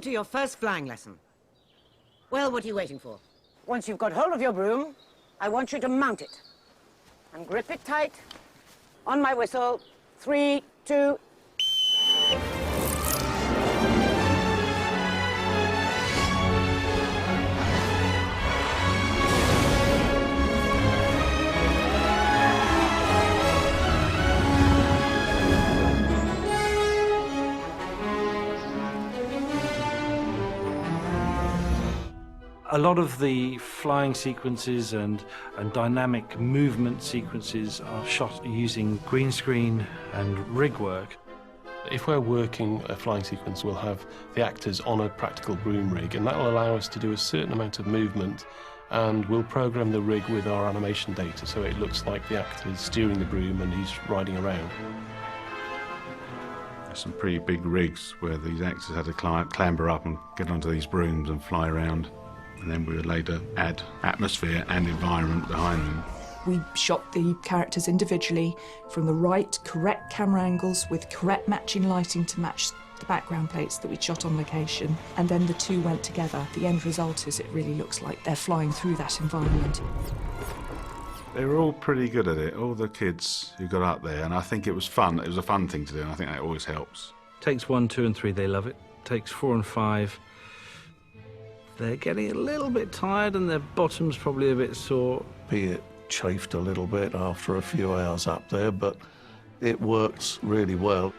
To your first flying lesson. Well, what are you waiting for? Once you've got hold of your broom, I want you to mount it. And grip it tight. On my whistle. 3, 2... A lot of the flying sequences and dynamic movement sequences are shot using green screen and rig work. If we're working a flying sequence, we'll have the actors on a practical broom rig, and that will allow us to do a certain amount of movement, and we'll program the rig with our animation data so it looks like the actor's steering the broom and he's riding around. There's some pretty big rigs where these actors had to clamber up and get onto these brooms and fly around. And then we would later add atmosphere and environment behind them. We shot the characters individually from the right, correct camera angles with correct matching lighting to match the background plates that we shot on location. And then the two went together. The end result is it really looks like they're flying through that environment. They were all pretty good at it, all the kids who got up there, and I think it was fun. It was a fun thing to do, and I think that always helps. Takes 1, 2 and 3, they love it. Takes 4 and 5. They're getting a little bit tired and their bottom's probably a bit sore. Be it chafed a little bit after a few hours up there, but it works really well.